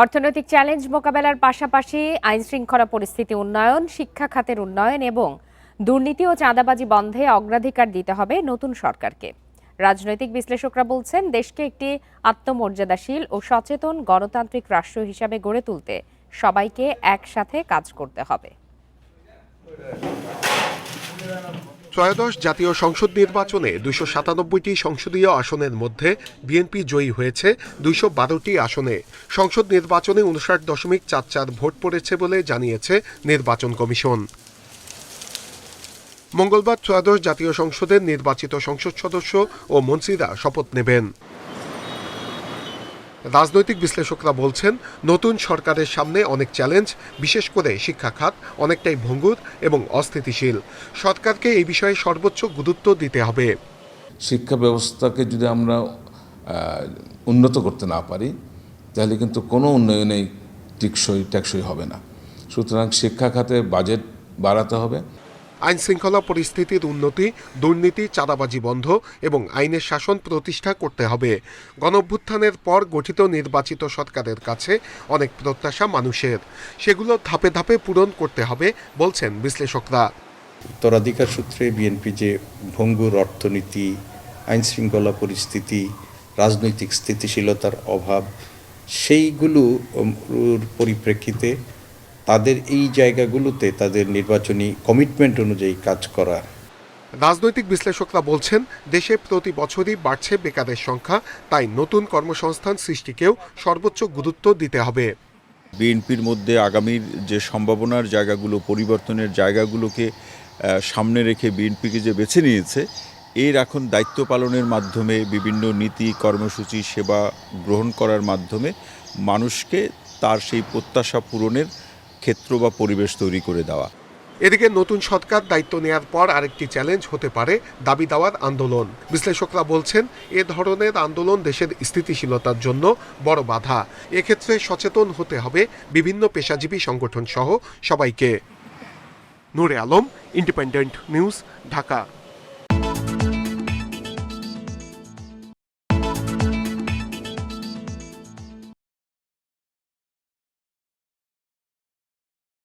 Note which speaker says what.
Speaker 1: অর্থনৈতিক চ্যালেঞ্জ মোকাবেলার পাশাপাশি আইনশৃঙ্খলা পরিস্থিতি উন্নয়ন, শিক্ষা খাতের উন্নয়ন এবং দুর্নীতি ও চাঁদাবাজি বন্ধে অগ্রাধিকার দিতে হবে নতুন সরকারকে। রাজনৈতিক বিশ্লেষকরা বলছেন, দেশকে একটি আত্মমর্যাদাশীল ও সচেতন গণতান্ত্রিক রাষ্ট্র হিসাবে গড়ে তুলতে সবাইকে একসাথে কাজ করতে হবে।
Speaker 2: ত্রয়োদশ জাতীয় সংসদ নির্বাচনে ২৯৭টি সংসদীয় আসনের মধ্যে বিএনপি জয়ী হয়েছে ২১২টি আসনে। সংসদ নির্বাচনে ৫৯.৪৪ ভোট পড়েছে বলে জানিয়েছে নির্বাচন কমিশন। মঙ্গলবার ত্রয়োদশ জাতীয় সংসদের নির্বাচিত সংসদ সদস্য ও মন্ত্রীরা শপথ নেবেন। রাজনৈতিক বিশ্লেষকরা বলছেন, নতুন সরকারের সামনে অনেক চ্যালেঞ্জ, বিশেষ করে শিক্ষা খাত অনেকটাই ভঙ্গুর এবং অস্থিতিশীল। সরকারকে এই বিষয়ে সর্বোচ্চ গুরুত্ব দিতে হবে।
Speaker 3: শিক্ষা ব্যবস্থাকে যদি আমরা উন্নত করতে না পারি, তাহলে কিন্তু কোনো উন্নয়নেই টেকসই হবে না। সুতরাং শিক্ষা খাতে বাজেট বাড়াতে হবে।
Speaker 2: আইন শৃঙ্খলা পরিস্থিতির উন্নতি, দুর্নীতি, চাঁদাবাজি বন্ধ এবং আইনের শাসন প্রতিষ্ঠা করতে হবে। গণঅভ্যুত্থানের পর গঠিত নির্বাচিত সরকারের কাছে অনেক প্রত্যাশা মানুষের, সেগুলো ধাপে ধাপে পূরণ করতে হবে বলছেন বিশ্লেষকরা।
Speaker 4: উত্তরাধিকার সূত্রে বিএনপি যে ভঙ্গুর অর্থনীতি, আইন শৃঙ্খলা পরিস্থিতি, রাজনৈতিক স্থিতিশীলতার অভাব, সেইগুলোর পরিপ্রেক্ষিতে তাদের এই জায়গাগুলোতে তাদের নির্বাচনী কমিটমেন্ট অনুযায়ী কাজ করা।
Speaker 2: রাজনৈতিক বিশ্লেষকরা বলছেন, দেশে প্রতি বছরই বাড়ছে বেকারের সংখ্যা, তাই নতুন কর্মসংস্থান সৃষ্টিকেও সর্বোচ্চ গুরুত্ব দিতে হবে।
Speaker 5: বিএনপির মধ্যে আগামীর যে সম্ভাবনার জায়গাগুলো, পরিবর্তনের জায়গাগুলোকে সামনে রেখে বিএনপিকে যে বেছে নিয়েছে, এর এখন দায়িত্ব পালনের মাধ্যমে বিভিন্ন নীতি, কর্মসূচি, সেবা গ্রহণ করার মাধ্যমে মানুষকে তার সেই প্রত্যাশা পূরণের ক্ষেত্র বা পরিবেশ তৈরি করে দেওয়া।
Speaker 2: এদিকে নতুন সরকার দায়িত্ব নেয়ার পর আরেকটি চ্যালেঞ্জ হতে পারে দাবি দেওয়ার আন্দোলন। বিশ্লেষকরা বলছেন, এ ধরনের আন্দোলন দেশের স্থিতিশীলতার জন্য বড় বাধা। এক্ষেত্রে সচেতন হতে হবে বিভিন্ন পেশাজীবী সংগঠন সহ সবাইকে। নূরে আলম, ইন্ডিপেন্ডেন্ট নিউজ, ঢাকা।